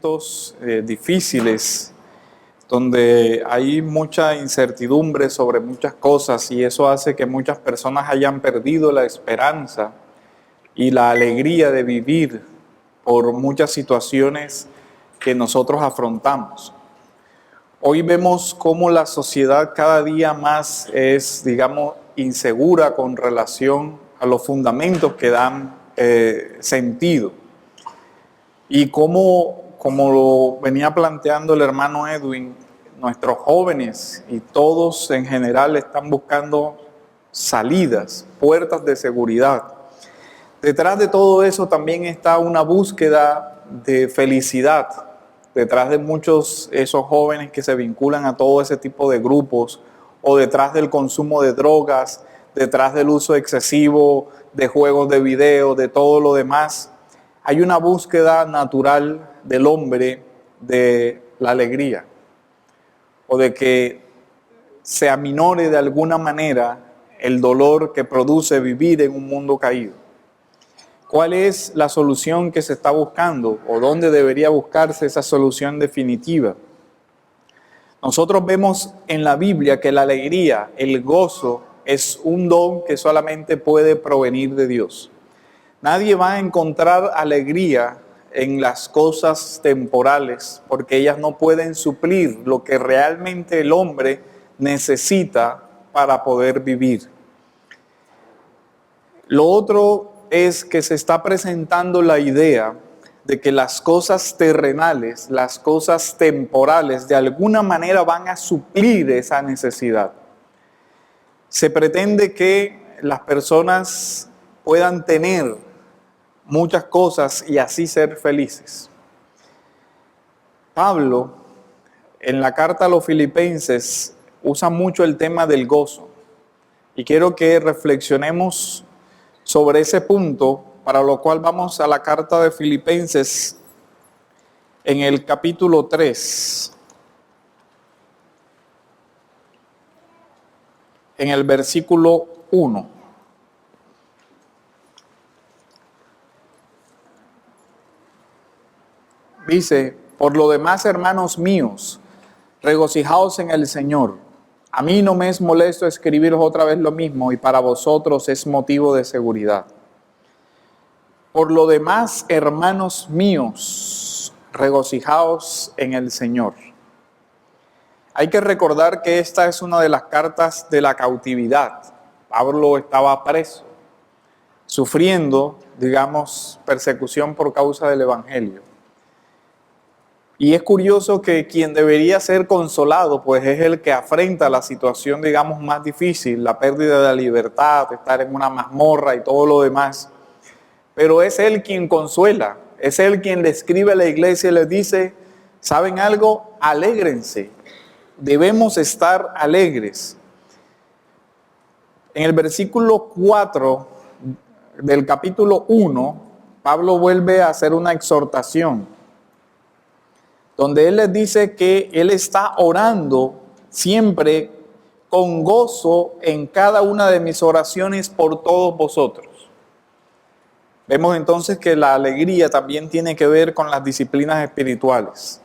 momentos difíciles, donde hay mucha incertidumbre sobre muchas cosas y eso hace que muchas personas hayan perdido la esperanza y la alegría de vivir por muchas situaciones que nosotros afrontamos. Hoy vemos cómo la sociedad cada día más es, digamos, insegura con relación a los fundamentos que dan sentido. Y como lo venía planteando el hermano Edwin, nuestros jóvenes y todos en general están buscando salidas, puertas de seguridad. Detrás de todo eso también está una búsqueda de felicidad. Detrás de muchos esos jóvenes que se vinculan a todo ese tipo de grupos, o detrás del consumo de drogas, detrás del uso excesivo de juegos de video, de todo lo demás, hay una búsqueda natural del hombre de la alegría, o de que se aminore de alguna manera el dolor que produce vivir en un mundo caído. ¿Cuál es la solución que se está buscando o dónde debería buscarse esa solución definitiva? Nosotros vemos en la Biblia que la alegría, el gozo, es un don que solamente puede provenir de Dios. Nadie va a encontrar alegría en las cosas temporales porque ellas no pueden suplir lo que realmente el hombre necesita para poder vivir. Lo otro es que se está presentando la idea de que las cosas terrenales, las cosas temporales, de alguna manera van a suplir esa necesidad. Se pretende que las personas puedan tener muchas cosas y así ser felices. Pablo, en la carta a los Filipenses, usa mucho el tema del gozo. Y quiero que reflexionemos sobre ese punto, para lo cual vamos a la carta de Filipenses en el capítulo 3, en el versículo 1. Dice: por lo demás, hermanos míos, regocijaos en el Señor. A mí no me es molesto escribiros otra vez lo mismo, y para vosotros es motivo de seguridad. Por lo demás, hermanos míos, regocijaos en el Señor. Hay que recordar que esta es una de las cartas de la cautividad. Pablo estaba preso, sufriendo, digamos, persecución por causa del Evangelio. Y es curioso que quien debería ser consolado, pues es el que afrenta la situación, digamos, más difícil, la pérdida de la libertad, estar en una mazmorra y todo lo demás. Pero es él quien consuela, es él quien le escribe a la iglesia y les dice: ¿saben algo? Alégrense, debemos estar alegres. En el versículo 4 del capítulo 1, Pablo vuelve a hacer una exhortación, donde él les dice que él está orando siempre con gozo en cada una de mis oraciones por todos vosotros. Vemos entonces que la alegría también tiene que ver con las disciplinas espirituales.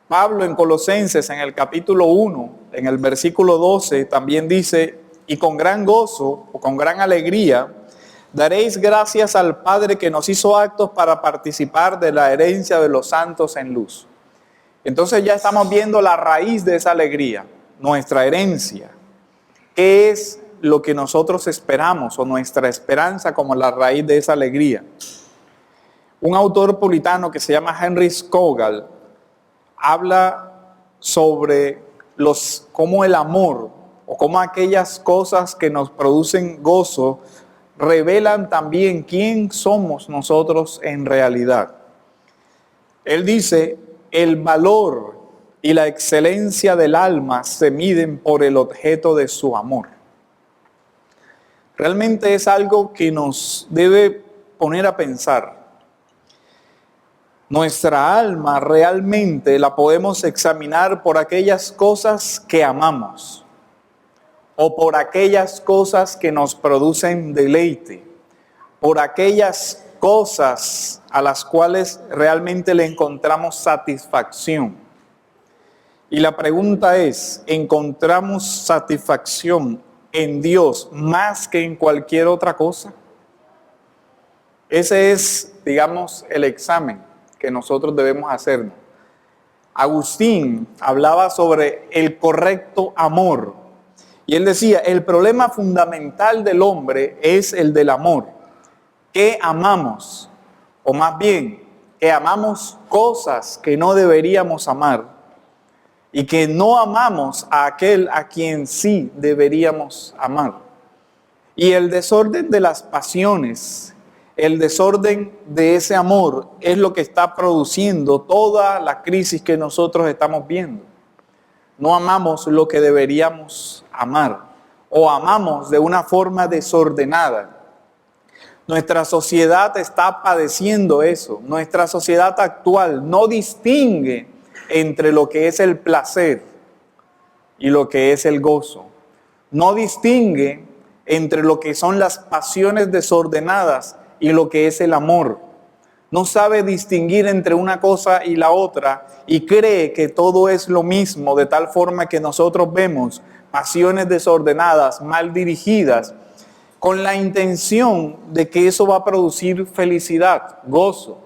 Pablo en Colosenses, en el capítulo 1, en el versículo 12, también dice: y con gran gozo o con gran alegría daréis gracias al Padre que nos hizo aptos para participar de la herencia de los santos en luz. Entonces ya estamos viendo la raíz de esa alegría, nuestra herencia. ¿Qué es lo que nosotros esperamos o nuestra esperanza como la raíz de esa alegría? Un autor puritano que se llama Henry Scougal habla sobre cómo el amor o cómo aquellas cosas que nos producen gozo revelan también quién somos nosotros en realidad. Él dice: el valor y la excelencia del alma se miden por el objeto de su amor. Realmente es algo que nos debe poner a pensar. Nuestra alma realmente la podemos examinar por aquellas cosas que amamos o por aquellas cosas que nos producen deleite, por aquellas cosas a las cuales realmente le encontramos satisfacción. Y la pregunta es, ¿encontramos satisfacción en Dios más que en cualquier otra cosa? Ese es, digamos, el examen que nosotros debemos hacernos. Agustín hablaba sobre el correcto amor. Y él decía, el problema fundamental del hombre es el del amor. ¿Qué amamos? O más bien, que amamos cosas que no deberíamos amar. Y que no amamos a aquel a quien sí deberíamos amar. Y el desorden de las pasiones, el desorden de ese amor es lo que está produciendo toda la crisis que nosotros estamos viendo. No amamos lo que deberíamos amar o amamos de una forma desordenada. Nuestra sociedad está padeciendo eso. Nuestra sociedad actual no distingue entre lo que es el placer y lo que es el gozo. No distingue entre lo que son las pasiones desordenadas y lo que es el amor. No sabe distinguir entre una cosa y la otra y cree que todo es lo mismo, de tal forma que nosotros vemos pasiones desordenadas, mal dirigidas, con la intención de que eso va a producir felicidad, gozo.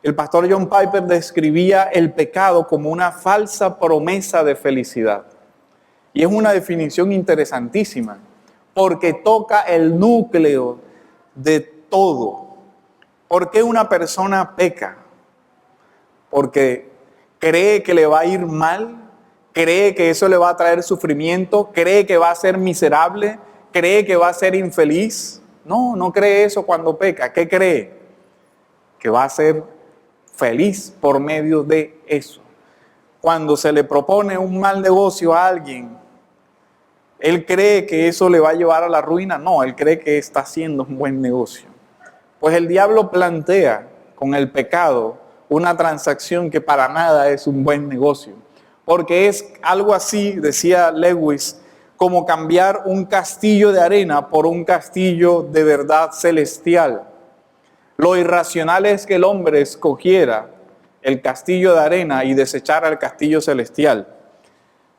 El pastor John Piper describía el pecado como una falsa promesa de felicidad. Y es una definición interesantísima, porque toca el núcleo de todo. ¿Por qué una persona peca? Porque cree que le va a ir mal, cree que eso le va a traer sufrimiento, cree que va a ser miserable, cree que va a ser infeliz. No, no cree eso cuando peca. ¿Qué cree? Que va a ser feliz por medio de eso. Cuando se le propone un mal negocio a alguien, él cree que eso le va a llevar a la ruina. No, él cree que está haciendo un buen negocio. Pues el diablo plantea con el pecado una transacción que para nada es un buen negocio. Porque es algo así, decía Lewis, como cambiar un castillo de arena por un castillo de verdad celestial. Lo irracional es que el hombre escogiera el castillo de arena y desechara el castillo celestial.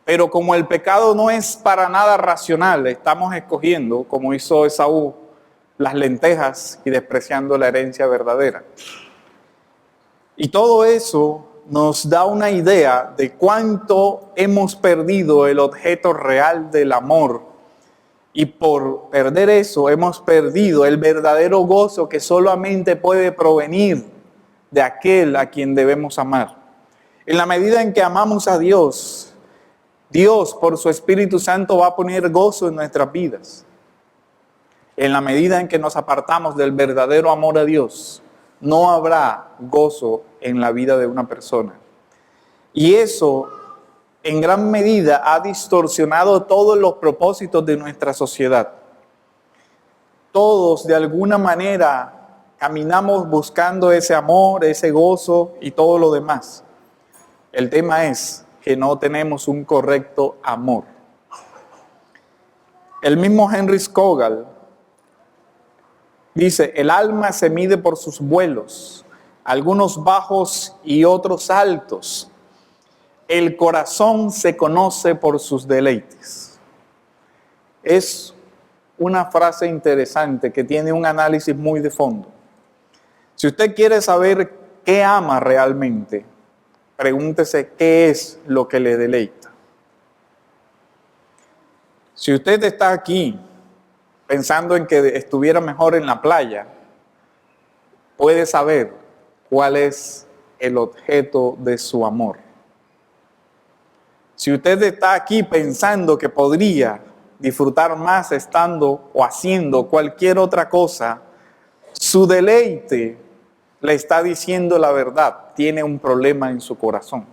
Pero como el pecado no es para nada racional, estamos escogiendo, como hizo Esaú, las lentejas y despreciando la herencia verdadera. Y todo eso nos da una idea de cuánto hemos perdido el objeto real del amor. Y por perder eso hemos perdido el verdadero gozo que solamente puede provenir de aquel a quien debemos amar. En la medida en que amamos a Dios, Dios por su Espíritu Santo va a poner gozo en nuestras vidas. En la medida en que nos apartamos del verdadero amor a Dios, no habrá gozo en la vida de una persona. Y eso en gran medida ha distorsionado todos los propósitos de nuestra sociedad. Todos de alguna manera caminamos buscando ese amor, ese gozo y todo lo demás. El tema es que no tenemos un correcto amor. El mismo Henry Scougal dice, el alma se mide por sus vuelos, algunos bajos y otros altos. El corazón se conoce por sus deleites. Es una frase interesante que tiene un análisis muy de fondo. Si usted quiere saber qué ama realmente, pregúntese qué es lo que le deleita. Si usted está aquí pensando en que estuviera mejor en la playa, puede saber cuál es el objeto de su amor. Si usted está aquí pensando que podría disfrutar más estando o haciendo cualquier otra cosa, su deleite le está diciendo la verdad, tiene un problema en su corazón.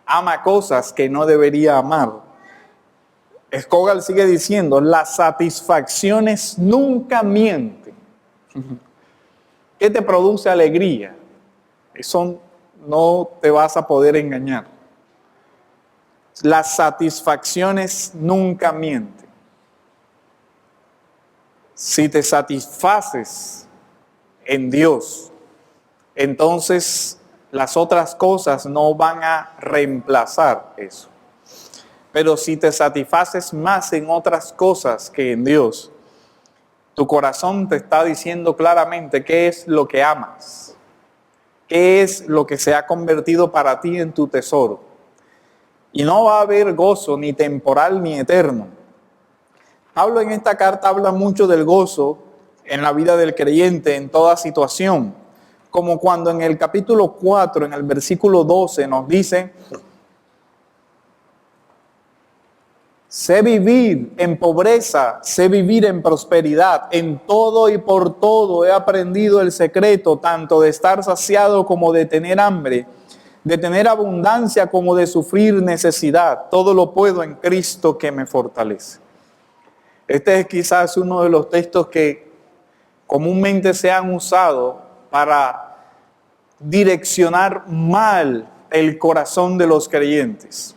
Ama cosas que no debería amar. Scougal sigue diciendo, las satisfacciones nunca mienten. ¿Qué te produce alegría? Eso no te vas a poder engañar. Las satisfacciones nunca mienten. Si te satisfaces en Dios, entonces las otras cosas no van a reemplazar eso. Pero si te satisfaces más en otras cosas que en Dios, tu corazón te está diciendo claramente qué es lo que amas, qué es lo que se ha convertido para ti en tu tesoro. Y no va a haber gozo ni temporal ni eterno. Pablo en esta carta habla mucho del gozo en la vida del creyente en toda situación, como cuando en el capítulo 4, en el versículo 12 nos dice: sé vivir en pobreza, sé vivir en prosperidad, en todo y por todo he aprendido el secreto, tanto de estar saciado como de tener hambre, de tener abundancia como de sufrir necesidad. Todo lo puedo en Cristo que me fortalece. Este es quizás uno de los textos que comúnmente se han usado para direccionar mal el corazón de los creyentes.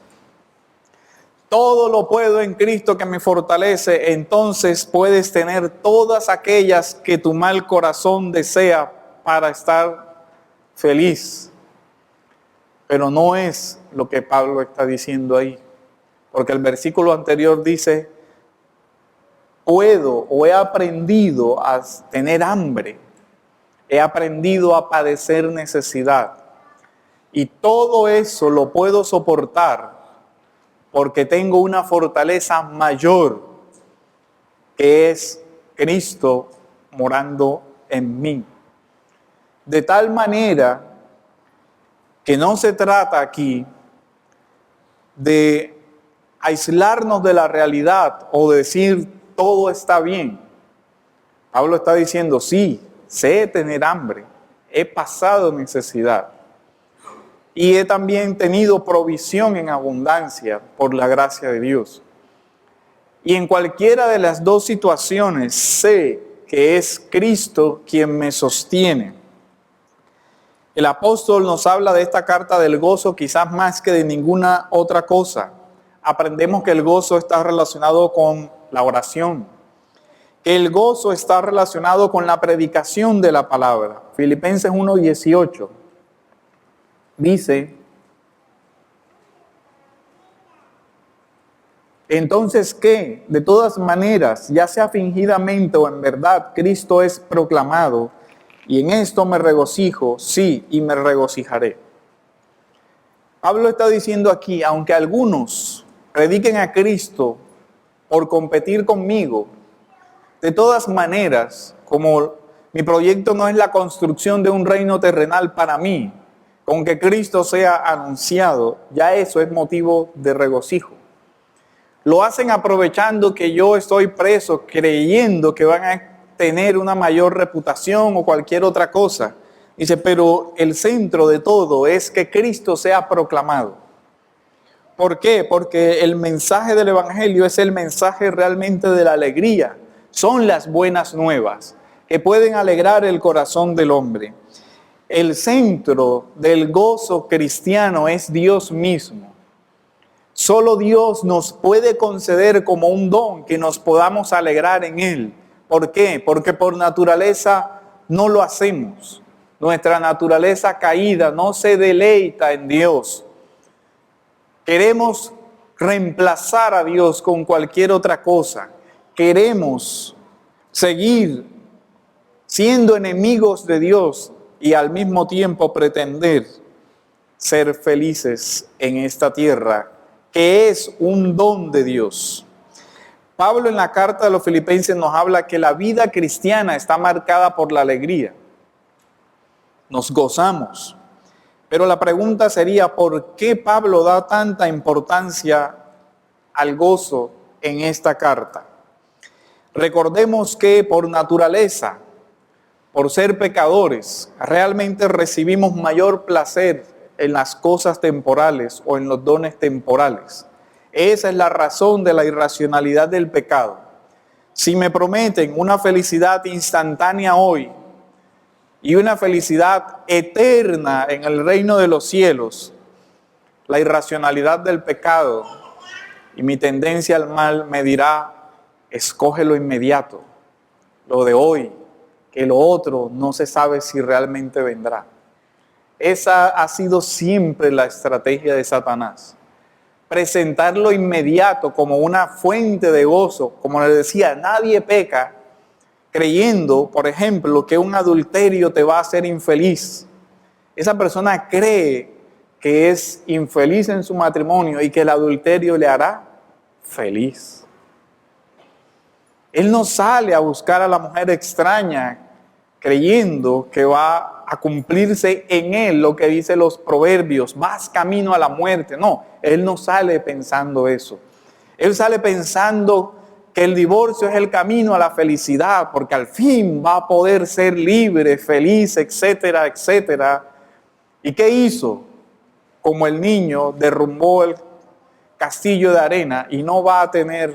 Todo lo puedo en Cristo que me fortalece. Entonces puedes tener todas aquellas que tu mal corazón desea para estar feliz. Pero no es lo que Pablo está diciendo ahí. Porque el versículo anterior dice: puedo o he aprendido a tener hambre. He aprendido a padecer necesidad. Y todo eso lo puedo soportar porque tengo una fortaleza mayor, que es Cristo morando en mí. De tal manera que no se trata aquí de aislarnos de la realidad o decir todo está bien. Pablo está diciendo: sí, sé tener hambre, he pasado necesidad y he también tenido provisión en abundancia por la gracia de Dios. Y en cualquiera de las dos situaciones sé que es Cristo quien me sostiene. El apóstol nos habla de esta carta del gozo quizás más que de ninguna otra cosa. Aprendemos que el gozo está relacionado con la oración, que el gozo está relacionado con la predicación de la palabra. Filipenses 1:18 dice: entonces, ¿qué? De todas maneras, ya sea fingidamente o en verdad, Cristo es proclamado, y en esto me regocijo, sí, y me regocijaré. Pablo está diciendo aquí: aunque algunos prediquen a Cristo por competir conmigo, de todas maneras, como mi proyecto no es la construcción de un reino terrenal para mí, con que Cristo sea anunciado, ya eso es motivo de regocijo. Lo hacen aprovechando que yo estoy preso, creyendo que van a tener una mayor reputación o cualquier otra cosa. Dice, pero el centro de todo es que Cristo sea proclamado. ¿Por qué? Porque el mensaje del Evangelio es el mensaje realmente de la alegría. Son las buenas nuevas que pueden alegrar el corazón del hombre. El centro del gozo cristiano es Dios mismo. Solo Dios nos puede conceder como un don que nos podamos alegrar en Él. ¿Por qué? Porque por naturaleza no lo hacemos. Nuestra naturaleza caída no se deleita en Dios. Queremos reemplazar a Dios con cualquier otra cosa. Queremos seguir siendo enemigos de Dios y al mismo tiempo pretender ser felices en esta tierra, que es un don de Dios. Pablo en la carta de los Filipenses nos habla que la vida cristiana está marcada por la alegría. Nos gozamos. Pero la pregunta sería, ¿por qué Pablo da tanta importancia al gozo en esta carta? Recordemos que por naturaleza, por ser pecadores, realmente recibimos mayor placer en las cosas temporales o en los dones temporales. Esa es la razón de la irracionalidad del pecado. Si me prometen una felicidad instantánea hoy y una felicidad eterna en el reino de los cielos, la irracionalidad del pecado y mi tendencia al mal me dirá, escoge lo inmediato, lo de hoy, que lo otro no se sabe si realmente vendrá. Esa ha sido siempre la estrategia de Satanás. Presentar lo inmediato como una fuente de gozo. Como les decía, nadie peca creyendo, por ejemplo, que un adulterio te va a hacer infeliz. Esa persona cree que es infeliz en su matrimonio y que el adulterio le hará feliz. Él no sale a buscar a la mujer extraña creyendo que va a cumplirse en él lo que dice los proverbios, vas camino a la muerte. No, él no sale pensando eso. Él sale pensando que el divorcio es el camino a la felicidad, porque al fin va a poder ser libre, feliz, etcétera, etcétera. ¿Y qué hizo? Como el niño derrumbó el castillo de arena y no va a tener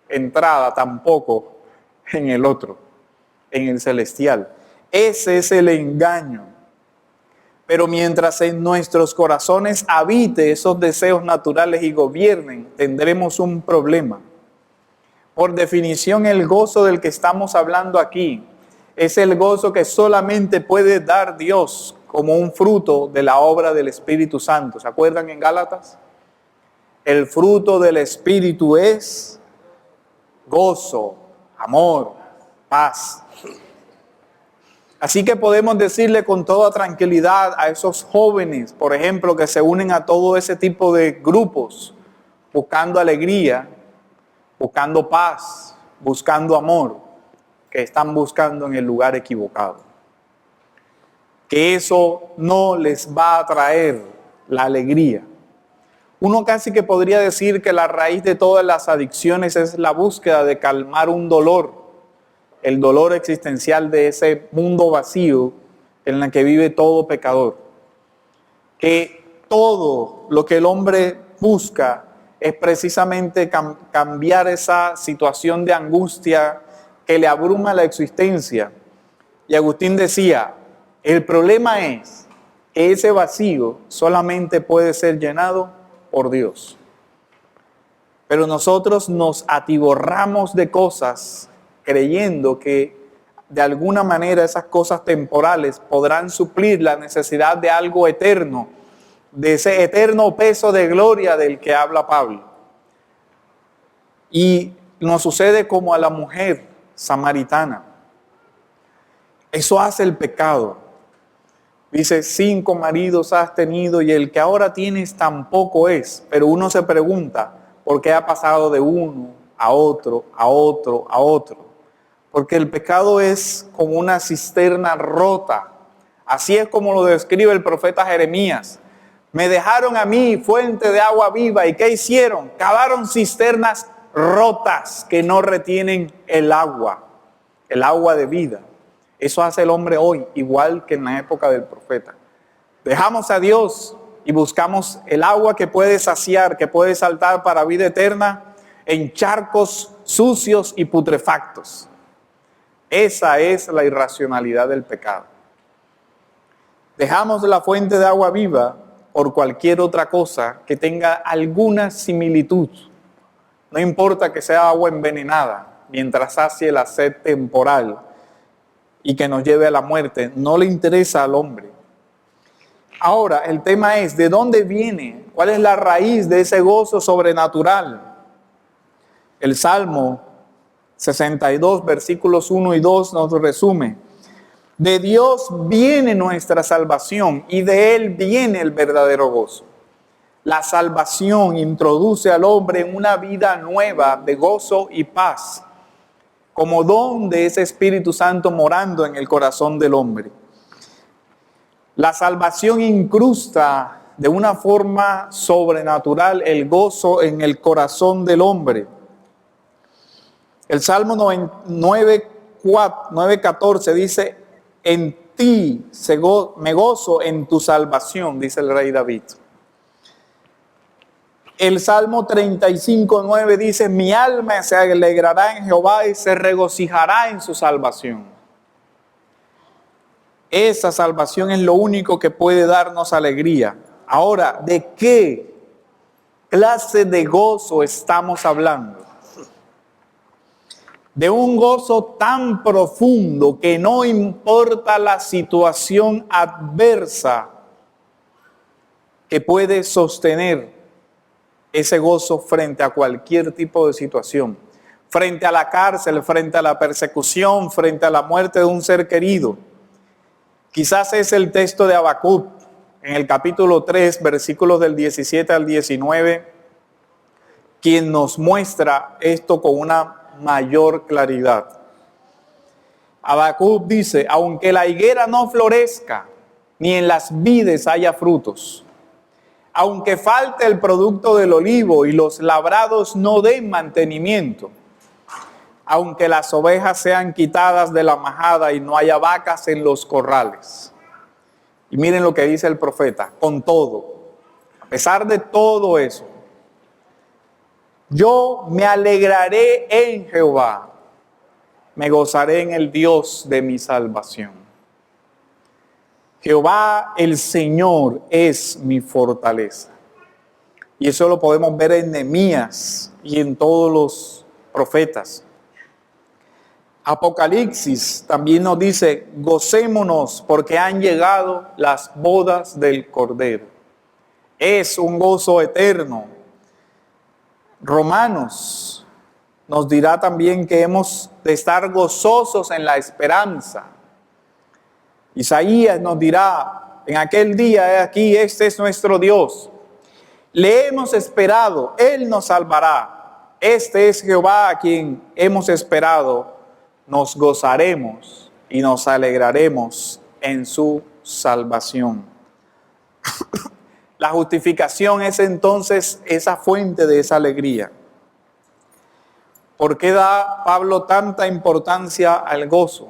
entrada tampoco en el otro, en el celestial. Ese es el engaño. Pero mientras en nuestros corazones habite esos deseos naturales y gobiernen, tendremos un problema. Por definición, el gozo del que estamos hablando aquí es el gozo que solamente puede dar Dios como un fruto de la obra del Espíritu Santo. ¿Se acuerdan en Gálatas? El fruto del Espíritu es gozo, amor, paz. Así que podemos decirle con toda tranquilidad a esos jóvenes, por ejemplo, que se unen a todo ese tipo de grupos, buscando alegría, buscando paz, buscando amor, que están buscando en el lugar equivocado. Que eso no les va a traer la alegría. Uno casi que podría decir que la raíz de todas las adicciones es la búsqueda de calmar un dolor, el dolor existencial de ese mundo vacío en el que vive todo pecador. Que todo lo que el hombre busca es precisamente cambiar esa situación de angustia que le abruma la existencia. Y Agustín decía, el problema es que ese vacío solamente puede ser llenado por Dios. Pero nosotros nos atiborramos de cosas creyendo que de alguna manera esas cosas temporales podrán suplir la necesidad de algo eterno, de ese eterno peso de gloria del que habla Pablo. Y nos sucede como a la mujer samaritana. Eso hace el pecado. Dice, 5 maridos has tenido y el que ahora tienes tampoco es. Pero uno se pregunta, ¿por qué ha pasado de uno a otro, a otro, a otro? Porque el pecado es como una cisterna rota. Así es como lo describe el profeta Jeremías. Me dejaron a mí fuente de agua viva. ¿Y qué hicieron? Cavaron cisternas rotas que no retienen el agua de vida. Eso hace el hombre hoy, igual que en la época del profeta. Dejamos a Dios y buscamos el agua que puede saciar, que puede saltar para vida eterna en charcos sucios y putrefactos. Esa es la irracionalidad del pecado. Dejamos la fuente de agua viva por cualquier otra cosa que tenga alguna similitud. No importa que sea agua envenenada, mientras sacie la sed temporal y que nos lleve a la muerte, no le interesa al hombre. Ahora, el tema es, ¿de dónde viene? ¿Cuál es la raíz de ese gozo sobrenatural? El Salmo 62, versículos 1 y 2 nos resume. De Dios viene nuestra salvación y de Él viene el verdadero gozo. La salvación introduce al hombre en una vida nueva de gozo y paz, como don de ese Espíritu Santo morando en el corazón del hombre. La salvación incrusta de una forma sobrenatural el gozo en el corazón del hombre. El Salmo 9:14 dice, en ti me gozo en tu salvación, dice el rey David. El Salmo 35:9 dice, mi alma se alegrará en Jehová y se regocijará en su salvación. Esa salvación es lo único que puede darnos alegría. Ahora, ¿de qué clase de gozo estamos hablando? de un gozo tan profundo que no importa la situación adversa, que puede sostener ese gozo frente a cualquier tipo de situación, frente a la cárcel, frente a la persecución, frente a la muerte de un ser querido. Quizás es el texto de Habacuc, en el capítulo 3, versículos del 17 al 19, quien nos muestra esto con una mayor claridad. Habacuc dice: aunque la higuera no florezca, ni en las vides haya frutos, aunque falte el producto del olivo y los labrados no den mantenimiento, aunque las ovejas sean quitadas de la majada y no haya vacas en los corrales. Y miren lo que dice el profeta: con todo, a pesar de todo eso, yo me alegraré en Jehová, me gozaré en el Dios de mi salvación. Jehová el Señor es mi fortaleza. Y eso lo podemos ver en Nehemías y en todos los profetas. Apocalipsis también nos dice: gocémonos porque han llegado las bodas del Cordero. Es un gozo eterno. Romanos nos dirá también que hemos de estar gozosos en la esperanza. Isaías nos dirá: en aquel día, he aquí, este es nuestro Dios. Le hemos esperado, Él nos salvará. Este es Jehová a quien hemos esperado. Nos gozaremos y nos alegraremos en su salvación. La justificación es entonces esa fuente de esa alegría. ¿Por qué da Pablo tanta importancia al gozo?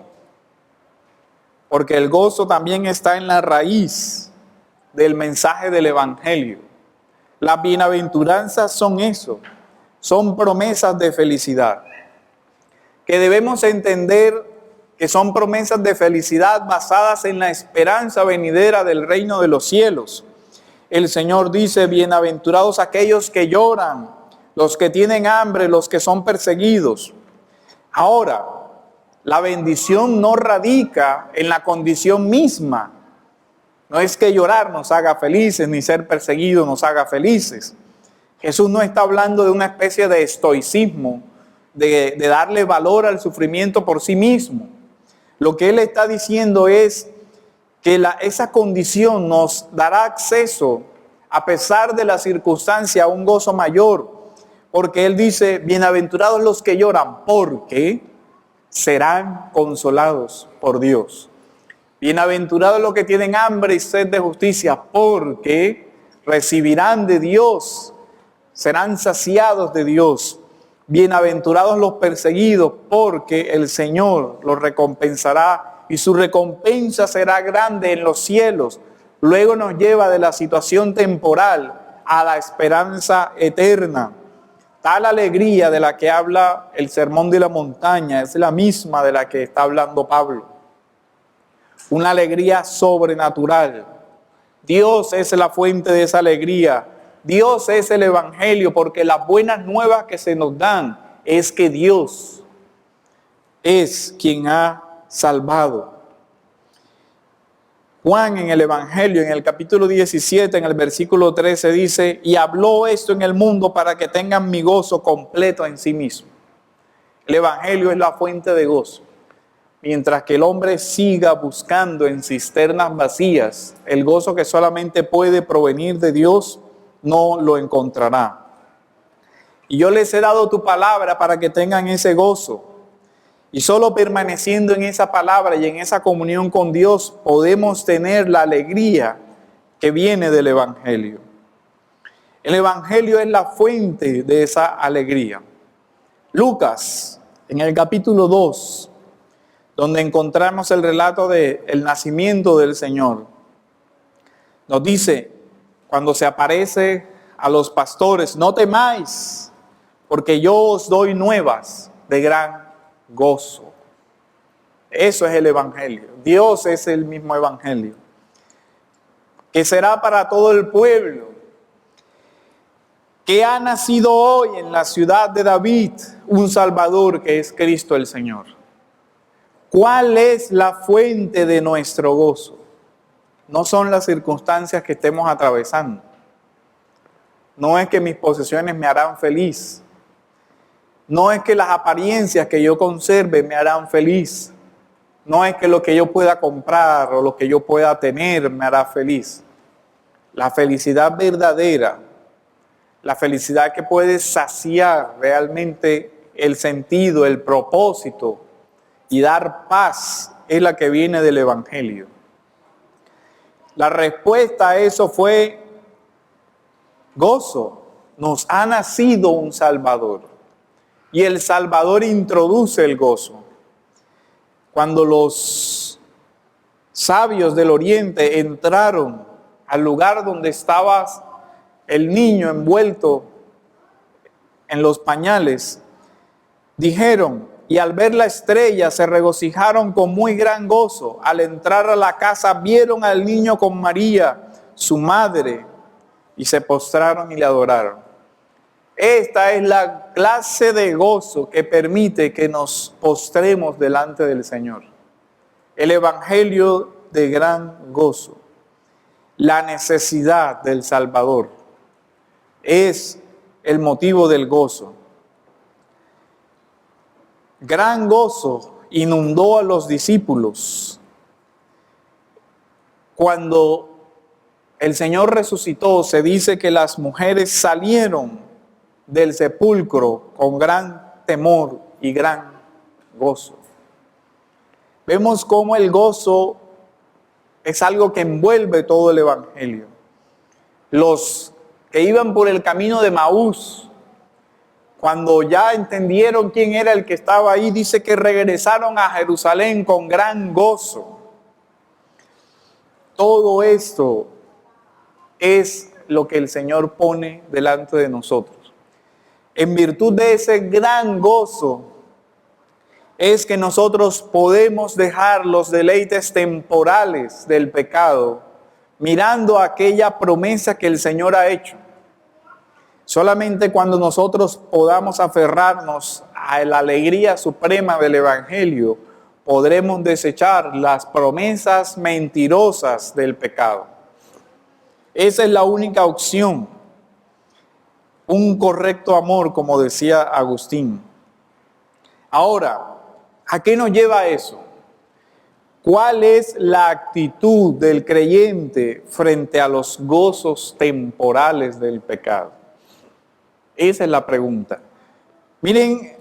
Porque el gozo también está en la raíz del mensaje del Evangelio. Las bienaventuranzas son eso, son promesas de felicidad, que debemos entender que son promesas de felicidad basadas en la esperanza venidera del reino de los cielos. El Señor dice: bienaventurados aquellos que lloran, los que tienen hambre, los que son perseguidos. Ahora, la bendición no radica en la condición misma. No es que llorar nos haga felices, ni ser perseguido nos haga felices. Jesús no está hablando de una especie de estoicismo, de darle valor al sufrimiento por sí mismo. Lo que Él está diciendo es que esa condición nos dará acceso, a pesar de la circunstancia, a un gozo mayor. Porque Él dice: bienaventurados los que lloran, porque serán consolados por Dios. Bienaventurados los que tienen hambre y sed de justicia, porque recibirán de Dios, serán saciados de Dios. Bienaventurados los perseguidos, porque el Señor los recompensará y su recompensa será grande en los cielos. Luego nos lleva de la situación temporal a la esperanza eterna. Tal alegría de la que habla el Sermón de la Montaña es la misma de la que está hablando Pablo. Una alegría sobrenatural. Dios es la fuente de esa alegría. Dios es el Evangelio, porque las buenas nuevas que se nos dan es que Dios es quien ha salvado. Juan en el Evangelio, en el capítulo 17, en el versículo 13 dice: y habló esto en el mundo para que tengan mi gozo completo en sí mismo. El Evangelio es la fuente de gozo. Mientras que el hombre siga buscando en cisternas vacías el gozo que solamente puede provenir de Dios, no lo encontrará. Y yo les he dado tu palabra para que tengan ese gozo. Y solo permaneciendo en esa palabra y en esa comunión con Dios podemos tener la alegría que viene del Evangelio. El Evangelio es la fuente de esa alegría. Lucas, en el capítulo 2, donde encontramos el relato del nacimiento del Señor, nos dice, cuando se aparece a los pastores: no temáis, porque yo os doy nuevas de gran gozo. Eso es el Evangelio. Dios es el mismo Evangelio, que será para todo el pueblo, que ha nacido hoy en la ciudad de David un Salvador que es Cristo el Señor. ¿Cuál es la fuente de nuestro gozo? No son las circunstancias que estemos atravesando. No es que mis posesiones me harán feliz. No es que las apariencias que yo conserve me harán feliz. No es que lo que yo pueda comprar o lo que yo pueda tener me hará feliz. La felicidad verdadera, la felicidad que puede saciar realmente el sentido, el propósito y dar paz, es la que viene del Evangelio. La respuesta a eso fue gozo. Nos ha nacido un Salvador. Y el Salvador introduce el gozo. Cuando los sabios del Oriente entraron al lugar donde estaba el niño envuelto en los pañales, dijeron, y al ver la estrella se regocijaron con muy gran gozo. Al entrar a la casa vieron al niño con María, su madre, y se postraron y le adoraron. Esta es la clase de gozo que permite que nos postremos delante del Señor. El evangelio de gran gozo. La necesidad del Salvador es el motivo del gozo. Gran gozo inundó a los discípulos cuando el Señor resucitó. Se dice que las mujeres salieron del sepulcro con gran temor y gran gozo. Vemos cómo el gozo es algo que envuelve todo el evangelio. Los que iban por el camino de Maús, cuando ya entendieron quién era el que estaba ahí, dice que regresaron a Jerusalén con gran gozo. Todo esto es lo que el Señor pone delante de nosotros. En virtud de ese gran gozo, es que nosotros podemos dejar los deleites temporales del pecado, mirando aquella promesa que el Señor ha hecho. Solamente cuando nosotros podamos aferrarnos a la alegría suprema del Evangelio, podremos desechar las promesas mentirosas del pecado. Esa es la única opción. Un correcto amor, como decía Agustín. Ahora, ¿a qué nos lleva eso? ¿Cuál es la actitud del creyente frente a los gozos temporales del pecado? Esa es la pregunta. Miren,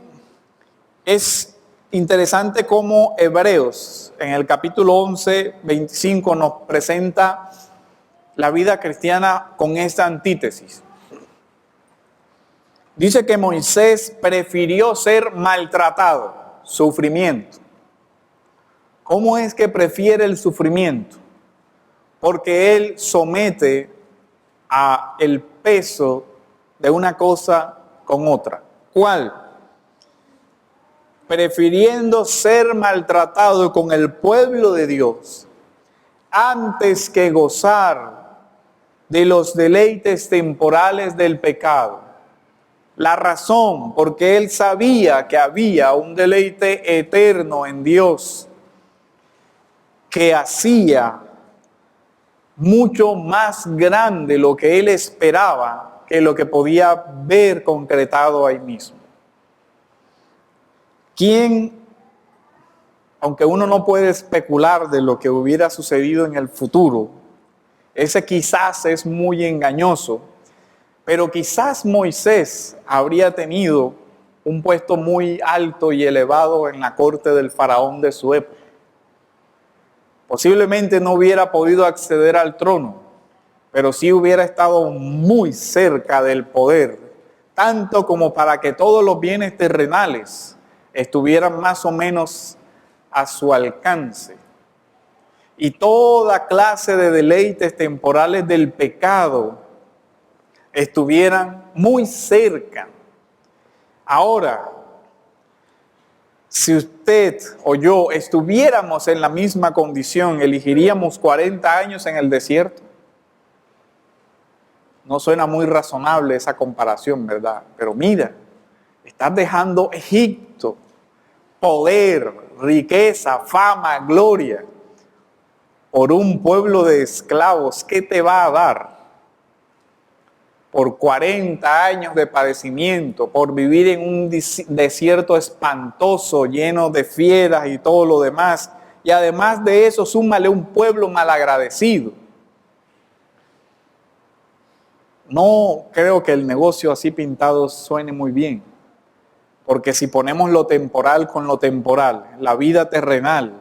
es interesante cómo Hebreos, en el capítulo 11, 25, nos presenta la vida cristiana con esta antítesis. Dice que Moisés prefirió ser maltratado, sufrimiento. ¿Cómo es que prefiere el sufrimiento? Porque él somete a el peso de una cosa con otra. ¿Cuál? Prefiriendo ser maltratado con el pueblo de Dios antes que gozar de los deleites temporales del pecado. La razón, porque él sabía que había un deleite eterno en Dios que hacía mucho más grande lo que él esperaba que lo que podía ver concretado ahí mismo. ¿Quién, aunque uno no puede especular de lo que hubiera sucedido en el futuro, ese quizás es muy engañoso, pero quizás Moisés habría tenido un puesto muy alto y elevado en la corte del faraón de su época. Posiblemente no hubiera podido acceder al trono, pero sí hubiera estado muy cerca del poder, tanto como para que todos los bienes terrenales estuvieran más o menos a su alcance. Y toda clase de deleites temporales del pecado estuvieran muy cerca. Ahora, si usted o yo estuviéramos en la misma condición, ¿elegiríamos 40 años en el desierto? No suena muy razonable esa comparación, ¿verdad? Pero mira, estás dejando Egipto, poder, riqueza, fama, gloria, por un pueblo de esclavos. ¿Qué te va a dar? Por 40 años de padecimiento, por vivir en un desierto espantoso, lleno de fieras y todo lo demás. Y además de eso, súmale un pueblo malagradecido. No creo que el negocio así pintado suene muy bien. Porque si ponemos lo temporal con lo temporal, la vida terrenal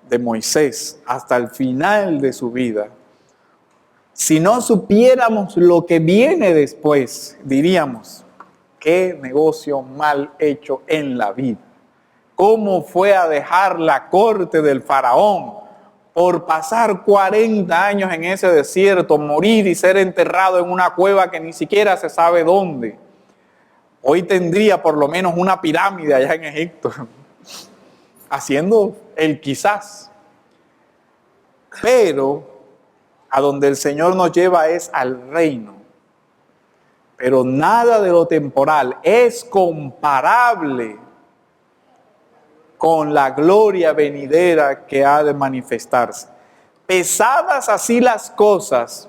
de Moisés hasta el final de su vida, si no supiéramos lo que viene después, diríamos, qué negocio mal hecho en la vida. ¿Cómo fue a dejar la corte del faraón por pasar 40 años en ese desierto, morir y ser enterrado en una cueva que ni siquiera se sabe dónde? Hoy tendría por lo menos una pirámide allá en Egipto, haciendo el quizás. Pero a donde el Señor nos lleva es al reino. Pero nada de lo temporal es comparable con la gloria venidera que ha de manifestarse. Pesadas así las cosas,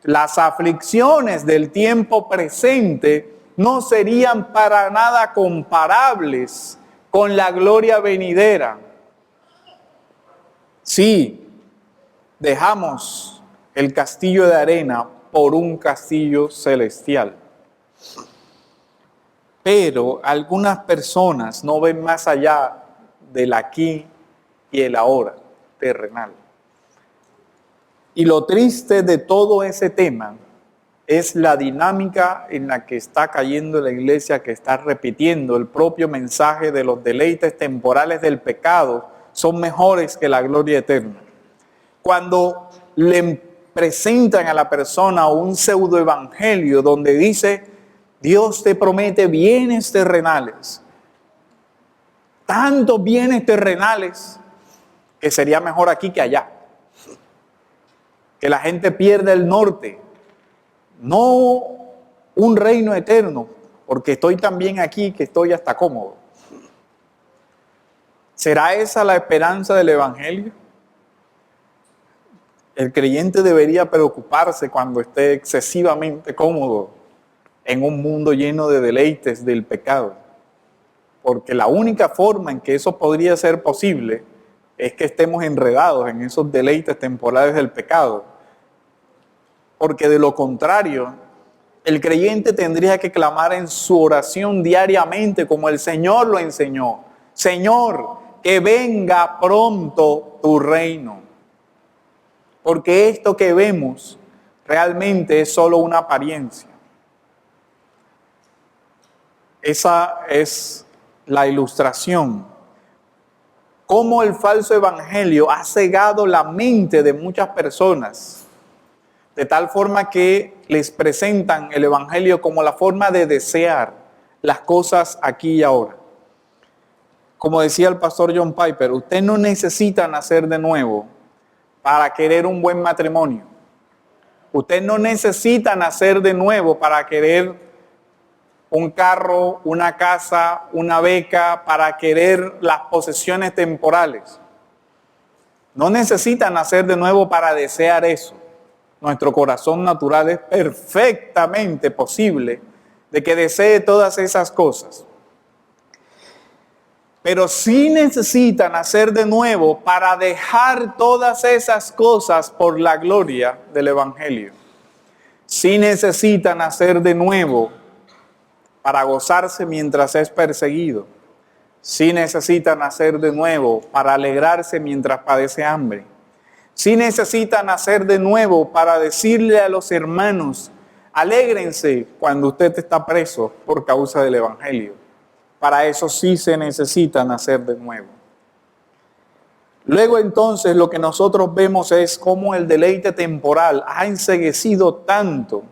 las aflicciones del tiempo presente no serían para nada comparables con la gloria venidera. Sí, dejamos el castillo de arena por un castillo celestial. Pero algunas personas no ven más allá del aquí y el ahora terrenal. Y lo triste de todo ese tema es la dinámica en la que está cayendo la iglesia, que está repitiendo el propio mensaje de los deleites temporales del pecado son mejores que la gloria eterna. Cuando le presentan a la persona un pseudoevangelio donde dice, Dios te promete bienes terrenales, tantos bienes terrenales, que sería mejor aquí que allá, que la gente pierda el norte, no un reino eterno, porque estoy tan bien aquí que estoy hasta cómodo. ¿Será esa la esperanza del evangelio? El creyente debería preocuparse cuando esté excesivamente cómodo en un mundo lleno de deleites del pecado. Porque la única forma en que eso podría ser posible es que estemos enredados en esos deleites temporales del pecado. Porque de lo contrario, el creyente tendría que clamar en su oración diariamente como el Señor lo enseñó. Señor, que venga pronto tu reino. Porque esto que vemos realmente es solo una apariencia. Esa es la ilustración. Cómo el falso evangelio ha cegado la mente de muchas personas, de tal forma que les presentan el evangelio como la forma de desear las cosas aquí y ahora. Como decía el pastor John Piper, usted no necesita nacer de nuevo para querer un buen matrimonio. Usted no necesita nacer de nuevo para querer un carro, una casa, una beca, para querer las posesiones temporales. No necesita nacer de nuevo para desear eso. Nuestro corazón natural es perfectamente posible de que desee todas esas cosas. Pero sí necesita nacer de nuevo para dejar todas esas cosas por la gloria del evangelio. Sí necesita nacer de nuevo para gozarse mientras es perseguido. Sí necesita nacer de nuevo para alegrarse mientras padece hambre. Sí necesita nacer de nuevo para decirle a los hermanos, alégrense cuando usted está preso por causa del evangelio. Para eso sí se necesita nacer de nuevo. Luego entonces lo que nosotros vemos es cómo el deleite temporal ha enceguecido tanto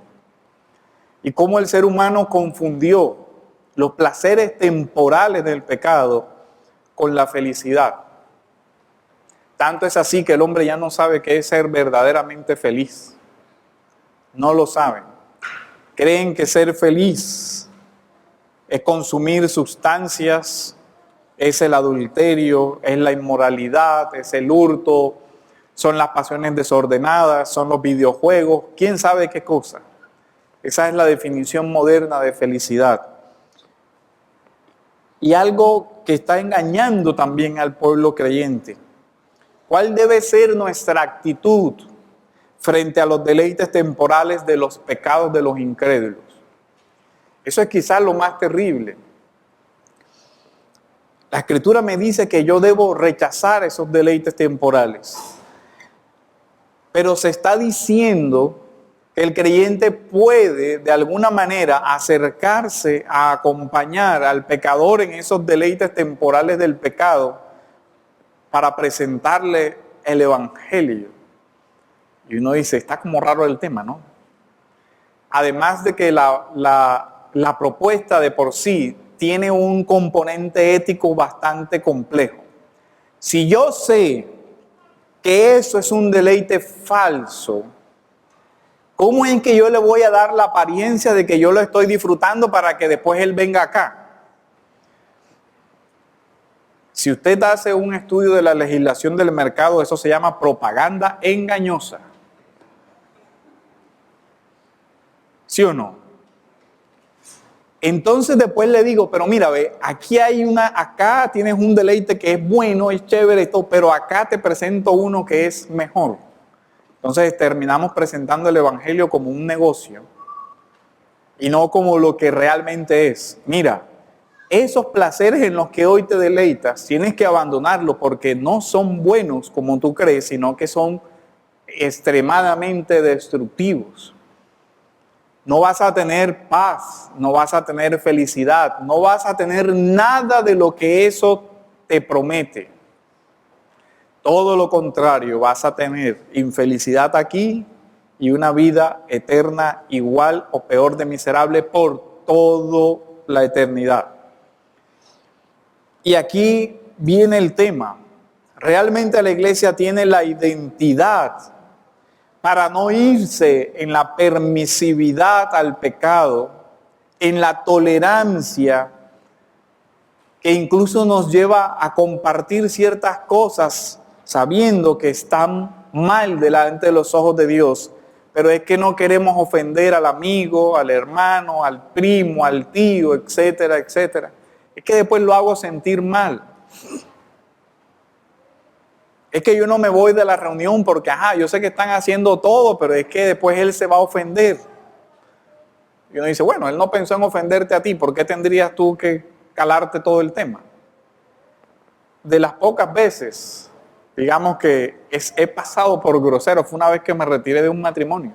y cómo el ser humano confundió los placeres temporales del pecado con la felicidad. Tanto es así que el hombre ya no sabe qué es ser verdaderamente feliz. No lo saben. Creen que ser feliz es consumir sustancias, es el adulterio, es la inmoralidad, es el hurto, son las pasiones desordenadas, son los videojuegos, quién sabe qué cosa. Esa es la definición moderna de felicidad. Y algo que está engañando también al pueblo creyente. ¿Cuál debe ser nuestra actitud frente a los deleites temporales de los pecados de los incrédulos? Eso es quizás lo más terrible. La Escritura me dice que yo debo rechazar esos deleites temporales. Pero se está diciendo que el creyente puede de alguna manera acercarse a acompañar al pecador en esos deleites temporales del pecado para presentarle el Evangelio. Y uno dice, está como raro el tema, ¿no? Además de que la propuesta de por sí tiene un componente ético bastante complejo. Si yo sé que eso es un deleite falso, ¿cómo es que yo le voy a dar la apariencia de que yo lo estoy disfrutando para que después él venga acá? Si usted hace un estudio de la legislación del mercado, eso se llama propaganda engañosa. ¿Sí o no? Entonces después le digo, pero mira, ve, acá tienes un deleite que es bueno, es chévere y todo, pero acá te presento uno que es mejor. Entonces terminamos presentando el Evangelio como un negocio y no como lo que realmente es. Mira, esos placeres en los que hoy te deleitas, tienes que abandonarlos porque no son buenos como tú crees, sino que son extremadamente destructivos. No vas a tener paz, no vas a tener felicidad, no vas a tener nada de lo que eso te promete. Todo lo contrario, vas a tener infelicidad aquí y una vida eterna igual o peor de miserable por toda la eternidad. Y aquí viene el tema. Realmente la iglesia tiene la identidad para no irse en la permisividad al pecado, en la tolerancia que incluso nos lleva a compartir ciertas cosas sabiendo que están mal delante de los ojos de Dios, pero es que no queremos ofender al amigo, al hermano, al primo, al tío, etcétera, etcétera. Es que después lo hago sentir mal. Es que yo no me voy de la reunión porque, yo sé que están haciendo todo, pero es que después él se va a ofender. Y uno dice, bueno, él no pensó en ofenderte a ti, ¿por qué tendrías tú que calarte todo el tema? De las pocas veces, digamos que he pasado por grosero, fue una vez que me retiré de un matrimonio,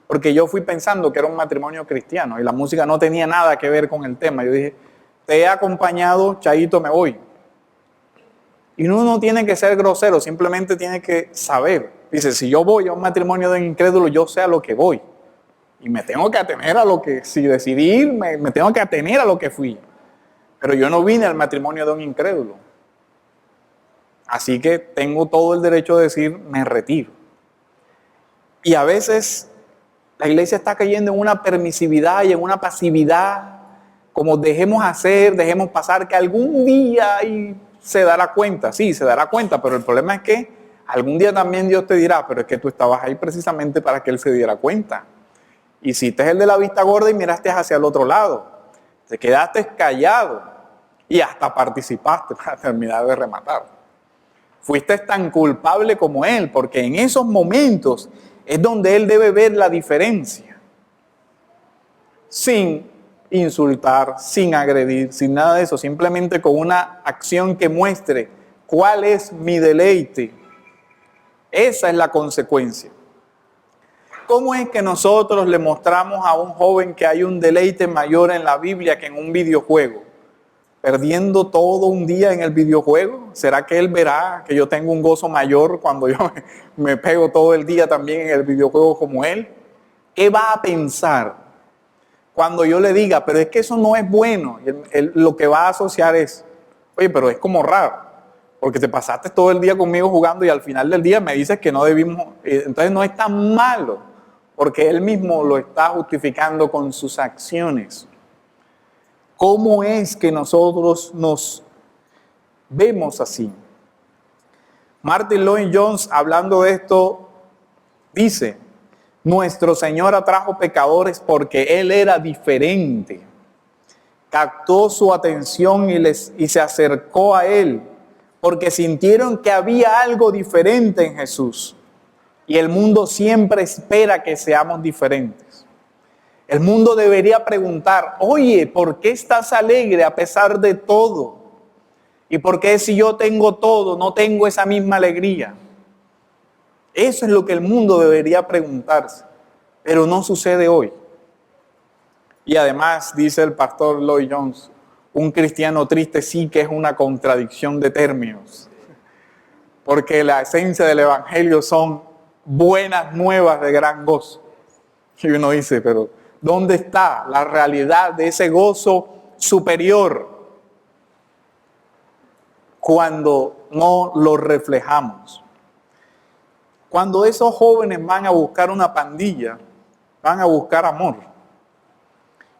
porque yo fui pensando que era un matrimonio cristiano y la música no tenía nada que ver con el tema. Yo dije, te he acompañado, chaito, me voy. Y uno no tiene que ser grosero, simplemente tiene que saber. Dice, si yo voy a un matrimonio de incrédulo, yo sé a lo que voy. Y me tengo que atener a lo que, si decidí ir, me tengo que atener a lo que fui. Pero yo no vine al matrimonio de un incrédulo. Así que tengo todo el derecho de decir, me retiro. Y a veces la iglesia está cayendo en una permisividad y en una pasividad, como dejemos hacer, dejemos pasar, que algún día se dará cuenta. Sí, se dará cuenta, pero el problema es que algún día también Dios te dirá, pero es que tú estabas ahí precisamente para que Él se diera cuenta. Hiciste el de la vista gorda y miraste hacia el otro lado. Te quedaste callado y hasta participaste para terminar de rematar. Fuiste tan culpable como Él, porque en esos momentos es donde Él debe ver la diferencia. Sin insultar, sin agredir, sin nada de eso, simplemente con una acción que muestre cuál es mi deleite. Esa es la consecuencia. ¿Cómo es que nosotros le mostramos a un joven que hay un deleite mayor en la Biblia que en un videojuego? ¿Perdiendo todo un día en el videojuego? ¿Será que él verá que yo tengo un gozo mayor cuando yo me pego todo el día también en el videojuego como él? ¿Qué va a pensar cuando yo le diga, pero es que eso no es bueno? Y él lo que va a asociar es, oye, pero es como raro, porque te pasaste todo el día conmigo jugando y al final del día me dices que no debimos, entonces no es tan malo. porque Él mismo lo está justificando con sus acciones. ¿Cómo es que nosotros nos vemos así? Martin Lloyd-Jones, hablando de esto, dice: nuestro Señor atrajo pecadores porque Él era diferente. Captó su atención y se acercó a Él porque sintieron que había algo diferente en Jesús. Y el mundo siempre espera que seamos diferentes. El mundo debería preguntar: oye, ¿por qué estás alegre a pesar de todo? ¿Y por qué si yo tengo todo, no tengo esa misma alegría? Eso es lo que el mundo debería preguntarse, pero no sucede hoy. Y además, dice el pastor Lloyd-Jones, un cristiano triste sí que es una contradicción de términos, porque la esencia del evangelio son buenas nuevas de gran gozo. Y uno dice, pero ¿dónde está la realidad de ese gozo superior cuando no lo reflejamos? Cuando esos jóvenes van a buscar una pandilla, van a buscar amor.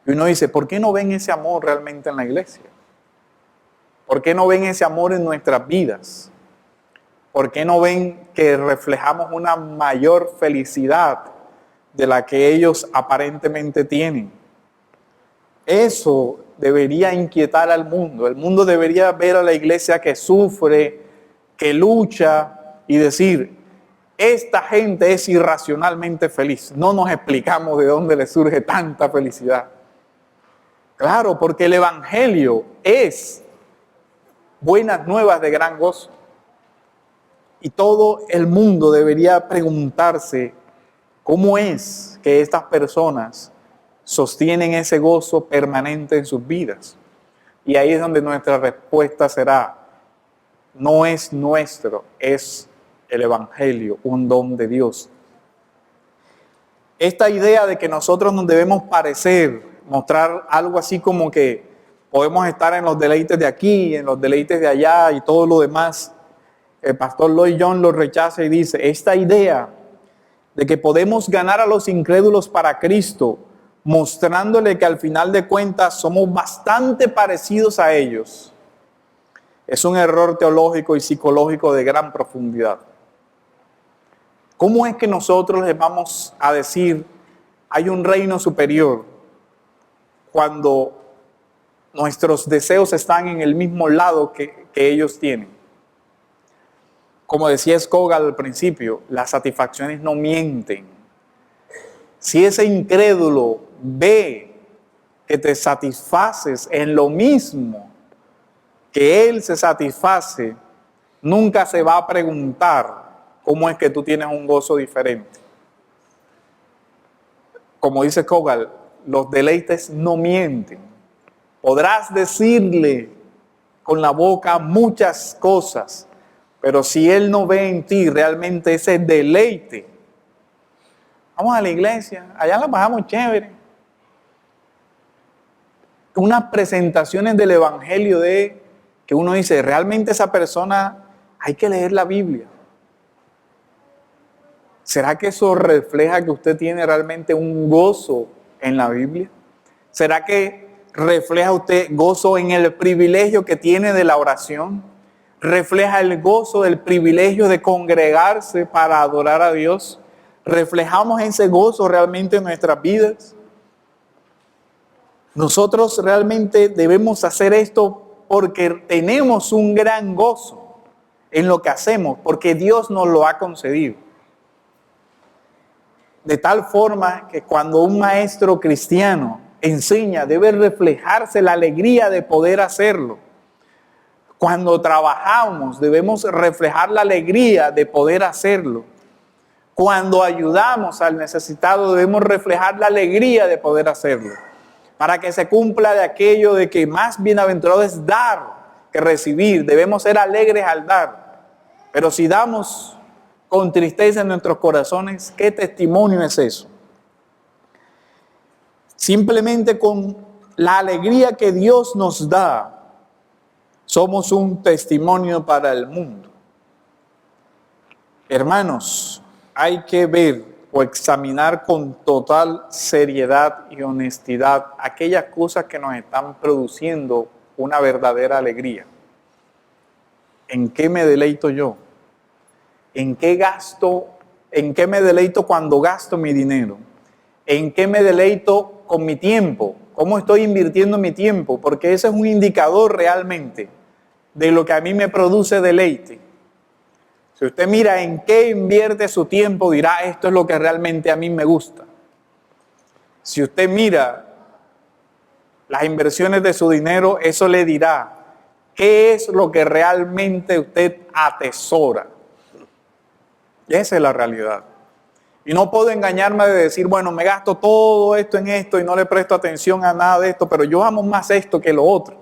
Y uno dice, ¿por qué no ven ese amor realmente en la iglesia? ¿Por qué no ven ese amor en nuestras vidas? ¿Por qué no ven que reflejamos una mayor felicidad de la que ellos aparentemente tienen? Eso debería inquietar al mundo. El mundo debería ver a la iglesia que sufre, que lucha y decir, esta gente es irracionalmente feliz. No nos explicamos de dónde le surge tanta felicidad. Claro, porque el evangelio es buenas nuevas de gran gozo. Y todo el mundo debería preguntarse cómo es que estas personas sostienen ese gozo permanente en sus vidas. Y ahí es donde nuestra respuesta será, no es nuestro, es el evangelio, un don de Dios. Esta idea de que nosotros nos debemos parecer, mostrar algo así como que podemos estar en los deleites de aquí, en los deleites de allá y todo lo demás, el pastor Lloyd-Jones lo rechaza y dice, esta idea de que podemos ganar a los incrédulos para Cristo, mostrándole que al final de cuentas somos bastante parecidos a ellos, es un error teológico y psicológico de gran profundidad. ¿Cómo es que nosotros les vamos a decir hay un reino superior cuando nuestros deseos están en el mismo lado que ellos tienen? Como decía Scogel al principio, las satisfacciones no mienten. Si ese incrédulo ve que te satisfaces en lo mismo que él se satisface, nunca se va a preguntar cómo es que tú tienes un gozo diferente. Como dice Scogel, los deleites no mienten. Podrás decirle con la boca muchas cosas, pero si él no ve en ti realmente ese deleite, vamos a la iglesia, allá la pasamos chévere. Unas presentaciones del evangelio de que uno dice, realmente esa persona hay que leer la Biblia. ¿Será que eso refleja que usted tiene realmente un gozo en la Biblia? ¿Será que refleja usted gozo en el privilegio que tiene de la oración? ¿Refleja el gozo del privilegio de congregarse para adorar a Dios? ¿Reflejamos ese gozo realmente en nuestras vidas? Nosotros realmente debemos hacer esto porque tenemos un gran gozo en lo que hacemos, porque Dios nos lo ha concedido. De tal forma que cuando un maestro cristiano enseña, debe reflejarse la alegría de poder hacerlo. Cuando trabajamos, debemos reflejar la alegría de poder hacerlo. Cuando ayudamos al necesitado, debemos reflejar la alegría de poder hacerlo. Para que se cumpla de aquello de que más bienaventurado es dar que recibir. Debemos ser alegres al dar. Pero si damos con tristeza en nuestros corazones, ¿qué testimonio es eso? Simplemente con la alegría que Dios nos da, somos un testimonio para el mundo. Hermanos, hay que ver o examinar con total seriedad y honestidad aquellas cosas que nos están produciendo una verdadera alegría. ¿En qué me deleito yo? ¿En qué gasto? ¿En qué me deleito cuando gasto mi dinero? ¿En qué me deleito con mi tiempo? ¿Cómo estoy invirtiendo mi tiempo? Porque ese es un indicador realmente de lo que a mí me produce deleite. Si usted mira en qué invierte su tiempo, dirá, esto es lo que realmente a mí me gusta. Si usted mira las inversiones de su dinero, eso le dirá qué es lo que realmente usted atesora. Y esa es la realidad. Y no puedo engañarme de decir, bueno, me gasto todo esto en esto y no le presto atención a nada de esto, pero yo amo más esto que lo otro.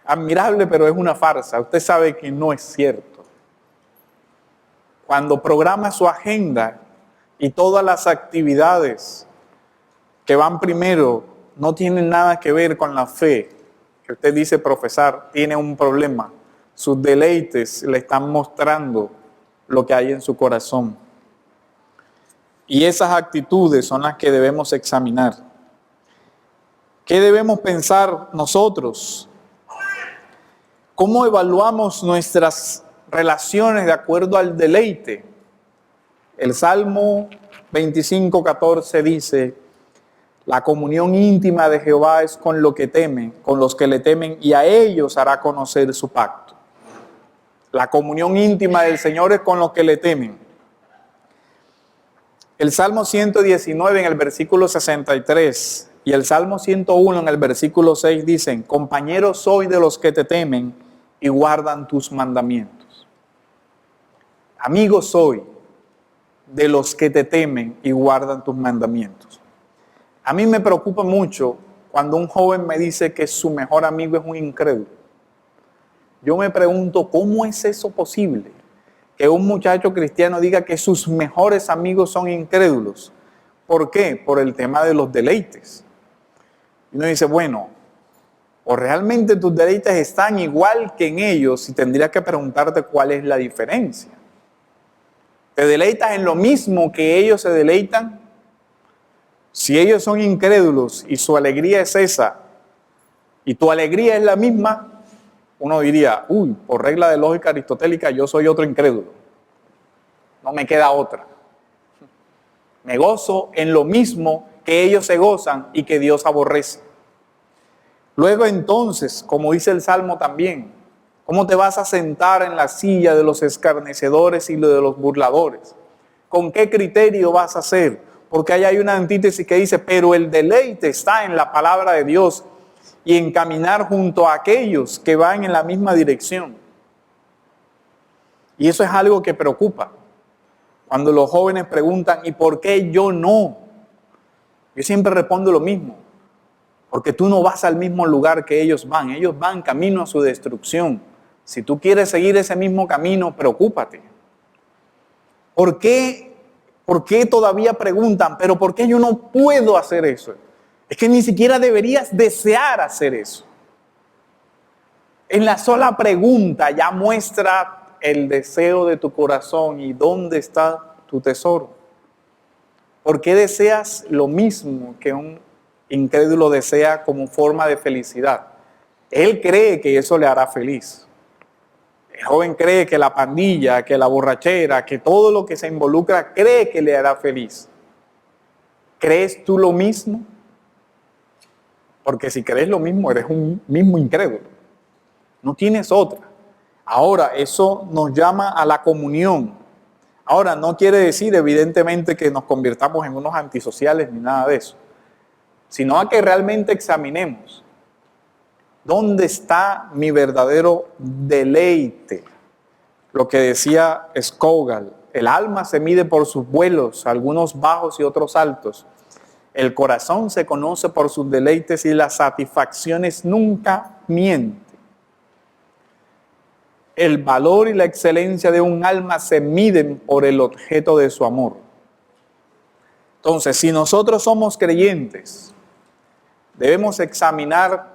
Admirable, pero es una farsa. Usted sabe que no es cierto. Cuando programa su agenda y todas las actividades que van primero no tienen nada que ver con la fe que usted dice profesar, tiene un problema. Sus deleites le están mostrando lo que hay en su corazón. Y esas actitudes son las que debemos examinar. ¿Qué debemos pensar nosotros? ¿Cómo evaluamos nuestras relaciones de acuerdo al deleite? El Salmo 25:14 dice, la comunión íntima de Jehová es con los que le temen, y a ellos hará conocer su pacto. La comunión íntima del Señor es con los que le temen. El Salmo 119 en el versículo 63 y el Salmo 101 en el versículo 6 dicen, compañero soy de los que te temen y guardan tus mandamientos. Amigo soy de los que te temen y guardan tus mandamientos. A mí me preocupa mucho cuando un joven me dice que su mejor amigo es un incrédulo. Yo me pregunto, ¿cómo es eso posible? Que un muchacho cristiano diga que sus mejores amigos son incrédulos. ¿Por qué? Por el tema de los deleites. Y uno dice, bueno, o realmente tus deleites están igual que en ellos y tendrías que preguntarte cuál es la diferencia. ¿Te deleitas en lo mismo que ellos se deleitan? Si ellos son incrédulos y su alegría es esa y tu alegría es la misma, uno diría, por regla de lógica aristotélica, yo soy otro incrédulo. No me queda otra. Me gozo en lo mismo que ellos se gozan y que Dios aborrece. Luego entonces, como dice el Salmo también, ¿cómo te vas a sentar en la silla de los escarnecedores y de los burladores? ¿Con qué criterio vas a hacer? Porque ahí hay una antítesis que dice, pero el deleite está en la palabra de Dios y en caminar junto a aquellos que van en la misma dirección. Y eso es algo que preocupa. Cuando los jóvenes preguntan, ¿y por qué yo no? Yo siempre respondo lo mismo. Porque tú no vas al mismo lugar que ellos van. Ellos van camino a su destrucción. Si tú quieres seguir ese mismo camino, preocúpate. ¿Por qué todavía preguntan, pero por qué yo no puedo hacer eso? Es que ni siquiera deberías desear hacer eso. En la sola pregunta ya muestra el deseo de tu corazón y dónde está tu tesoro. ¿Por qué deseas lo mismo que un incrédulo desea como forma de felicidad? Él cree que eso le hará feliz. El joven cree que la pandilla, que la borrachera, que todo lo que se involucra, cree que le hará feliz. ¿Crees tú lo mismo? Porque si crees lo mismo, eres un mismo incrédulo. No tienes otra. Ahora, eso nos llama a la comunión. Ahora, no quiere decir evidentemente que nos convirtamos en unos antisociales ni nada de eso, sino a que realmente examinemos dónde está mi verdadero deleite. Lo que decía Scougal, el alma se mide por sus vuelos, algunos bajos y otros altos. El corazón se conoce por sus deleites y las satisfacciones nunca mienten. El valor y la excelencia de un alma se miden por el objeto de su amor. Entonces, si nosotros somos creyentes, debemos examinar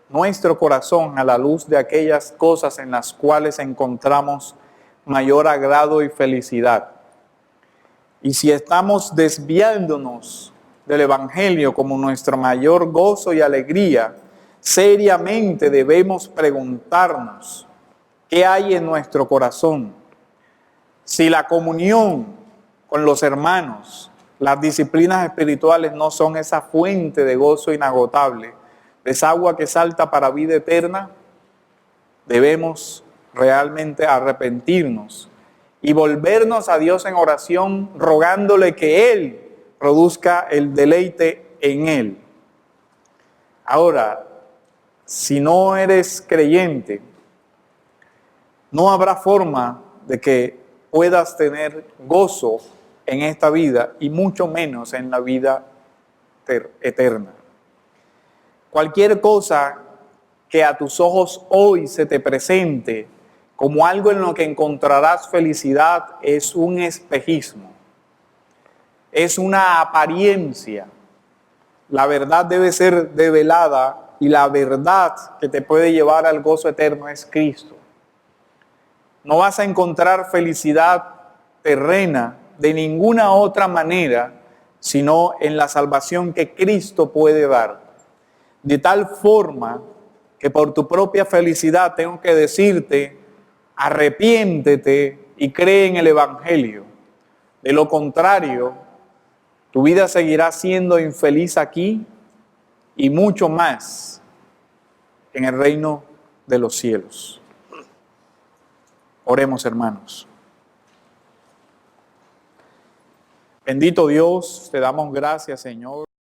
nuestro corazón a la luz de aquellas cosas en las cuales encontramos mayor agrado y felicidad. Y si estamos desviándonos del Evangelio como nuestro mayor gozo y alegría, seriamente debemos preguntarnos qué hay en nuestro corazón. Si la comunión con los hermanos, las disciplinas espirituales no son esa fuente de gozo inagotable, esa agua que salta para vida eterna, debemos realmente arrepentirnos y volvernos a Dios en oración, rogándole que Él produzca el deleite en Él. Ahora, si no eres creyente, no habrá forma de que puedas tener gozo en esta vida y mucho menos en la vida eterna. Cualquier cosa que a tus ojos hoy se te presente como algo en lo que encontrarás felicidad es un espejismo, es una apariencia. La verdad debe ser develada y la verdad que te puede llevar al gozo eterno es Cristo. No vas a encontrar felicidad terrena de ninguna otra manera, sino en la salvación que Cristo puede dar. De tal forma que por tu propia felicidad tengo que decirte, arrepiéntete y cree en el Evangelio. De lo contrario, tu vida seguirá siendo infeliz aquí y mucho más en el reino de los cielos. Oremos, hermanos. Bendito Dios, te damos gracias, Señor.